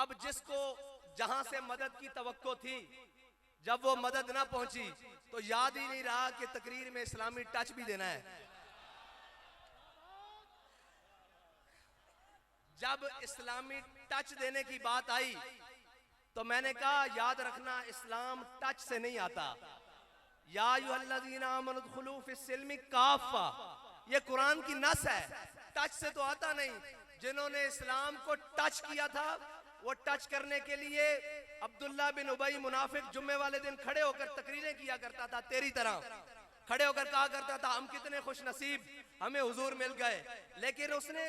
अब जिसको जहां से मदद की तवक्को थी, जब वो मदद ना पहुंची तो याद ही नहीं रहा कि तकरीर में इस्लामी टच भी देना है। जब इस्लामी टच देने की बात आई तो मैंने कहा याद रखना, इस्लाम टच से नहीं आता। या अय्युहल्लज़ीना आमनु उदखुलू फिस्सिल्मि काफ़ा, ये कुरान की नस है, टच से तो आता नहीं। जिन्होंने इस्लाम को टच किया था, वो टच करने के लिए अब्दुल्ला बिन उबई मुनाफिक जुम्मे वाले दिन खड़े होकर तकरीरें किया करता था, तेरी तरह खड़े होकर कहा करता था हम कितने खुश नसीब, हमें हुजूर मिल गए। लेकिन उसने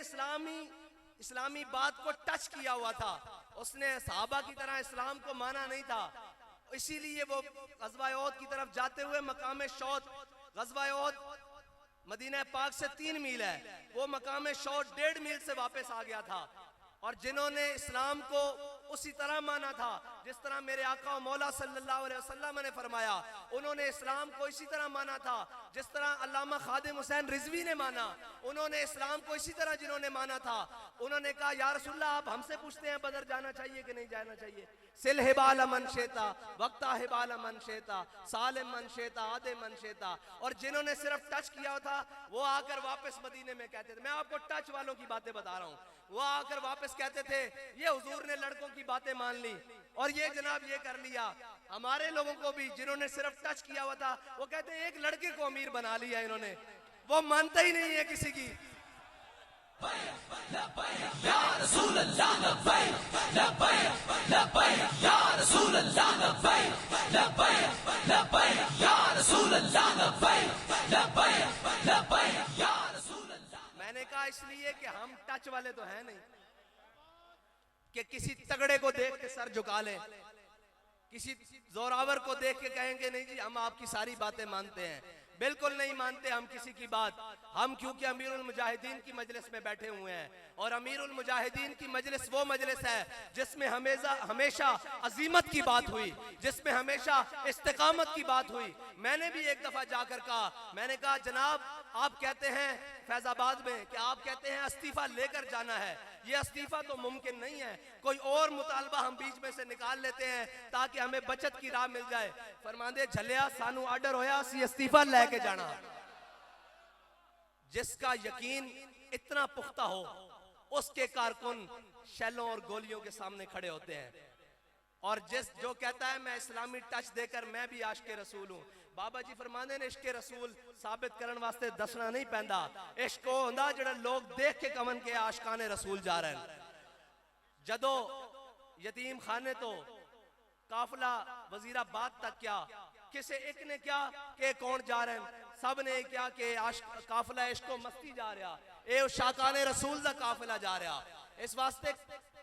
इस्लामी बात को टच किया हुआ था, उसने सहाबा की तरह इस्लाम को माना नहीं था। इसीलिए वो ग़ज़वा उहद की तरफ जाते हुए मकाम शौत, ग़ज़वा उहद मदीना पाक से 3 मील है, वो मकाम शौत 1.5 मील से वापस आ गया था। और जिन्होंने इस्लाम को उसी तरह माना था जिस तरह मेरे आका और मौला सल्लल्लाहु अलैहि वसल्लम ने फरमाया, उन्होंने इस्लाम को इसी तरह माना था जिस तरह अल्लामा खादिम हुसैन रिजवी ने माना। उन्होंने इस्लाम को इसी तरह जिन्होंने माना था, उन्होंने कहा या रसूलल्लाह आप हमसे पूछते हैं बदर जाना चाहिए कि नहीं जाना चाहिए। सिल हिबाल मन शेता वक्ता हिबाल मन शेता सालिम मन शेता आदे मन शेता। और जिन्होंने सिर्फ टच किया था वो आकर वापस मदीने में कहते थे, मैं आपको टच वालों की बातें बता रहा हूँ, वो आकर वापस कहते थे ये हुजूर ने लड़कों की बातें मान ली और ये जनाब ये कर लिया। हमारे लोगों को भी जिन्होंने सिर्फ टच किया हुआ था वो कहते हैं एक लड़के को अमीर बना लिया इन्होंने, वो मानता ही नहीं है किसी की। या रसूल अल्लाह लब्बैक लब्बैक लब्बैक या रसूल अल्लाह लब्बैक लब्बैक लब्बैक या रसूल अल्लाह लब्बैक लब्बैक लब्बैक या रसूल अल्लाह। मैंने कहा इसलिए कि हम टच वाले तो हैं नहीं कि किसी तगड़े को देख के सर झुका लें, किसी जोरावर को देख के कहेंगे नहीं जी हम आपकी सारी बातें मानते हैं। बिल्कुल नहीं मानते हम किसी की बात। हम क्योंकि अमीरुल मुजाहिदीन की मजलिस में बैठे हुए हैं और अमीरुल मुजाहिदीन की मजलिस वो मजलिस है जिसमें हमेशा अजीमत की बात हुई, जिसमें हमेशा इस्तिकामत की बात हुई। मैंने भी एक दफा जाकर कहा, मैंने कहा जनाब आप कहते हैं फैजाबाद में कि आप कहते हैं इस्तीफा लेकर जाना है, ये इस्तीफा तो मुमकिन नहीं है, कोई और मुतालबा हम बीच में से निकाल लेते हैं ताकि हमें बचत की राह मिल जाए। फरमांदे झलिया सानू आर्डर होया सी इस्तीफा लेके जाना। जिसका यकीन इतना पुख्ता हो उसके कारकुन शैलों और गोलियों के सामने खड़े होते हैं। और जो कहता है मैं इस्लामी टच देकर मैं भी आशिक रसूल हूं, बाबा जी फरमाते ने इश्क रसूल साबित करने वास्ते दसना नहीं पैंदा, इश्क होंदा जेड़ा लोग देख के कमन के आशिकाने रसूल जा रहे हैं। जदो यतीम खाने तो काफिला वजीराबाद तक क्या, किसी एक ने क्या कि कौन जा रहे हैं, सब ने क्या कि काफिला इश्को मस्ती जा रहा, ए शाकाने रसूल दा काफिला जा रहा। इस वास्ते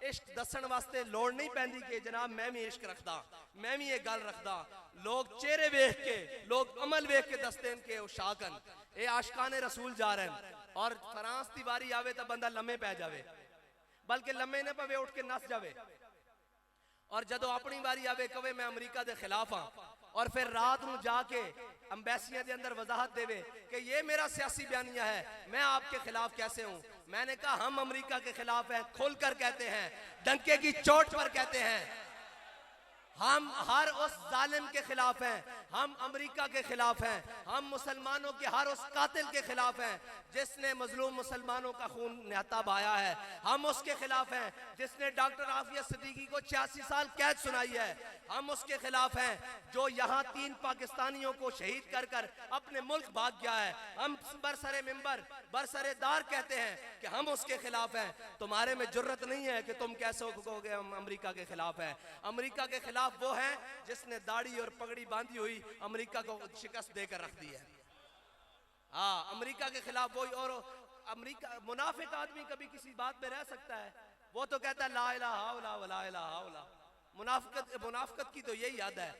इश्क दसन वास्ते लोड़ नहीं पैंदी कि जनाब मैं भी इश्क रखदा, मैं भी ये गल रखदा। लोग चेहरे वेख के, लोग अमल वेख के दसते हैं कि शाकन ए आशिकाने रसूल जा रहे हैं। और फ्रांस की वारी आवे तो बंदा लम्हे पै जावे, बल्कि लम्हे न पवे उठ के नस जावे। और जदों अपनी वारी आवे कवे मैं अमरीका के खिलाफ हाँ, और फिर रात में जाके अंबैसियां के अंदर वजाहत देवे कि ये मेरा सियासी बयानिया है, मैं आपके खिलाफ कैसे हूं। मैंने कहा हम अमेरिका के खिलाफ हैं, खोलकर कहते हैं, डंके की चोट पर कहते हैं। हम हर उस जालिम के खिलाफ हैं, हम अमेरिका के खिलाफ हैं, हम मुसलमानों के हर उस कातिल के खिलाफ हैं जिसने मजलूम मुसलमानों का खून न्याता बहाया है। हम उसके खिलाफ हैं जिसने डॉक्टर आफिया सिद्दीकी को 86 साल कैद सुनाई है। हम उसके खिलाफ हैं जो यहाँ 3 पाकिस्तानियों को शहीद कर कर अपने मुल्क भाग गया है। हम बरसरे मिंबर बरसरे दार कहते हैं कि हम उसके खिलाफ हैं। तुम्हारे में जुर्रत नहीं है कि तुम कैसे कहोगे हम अमेरिका के खिलाफ हैं। अमेरिका के खिलाफ वो है जिसने दाढ़ी और पगड़ी बांधी हुई अमेरिका को शिकस्त देकर रख दी है। हाँ, अमेरिका के खिलाफ वही। और अमेरिका मुनाफिक आदमी कभी किसी बात में रह सकता है, वो तो कहता है ला इलाहा इल्लल्लाह व ला इलाहा इल्लल्लाह। मुनाफिकत की तो यही याद है।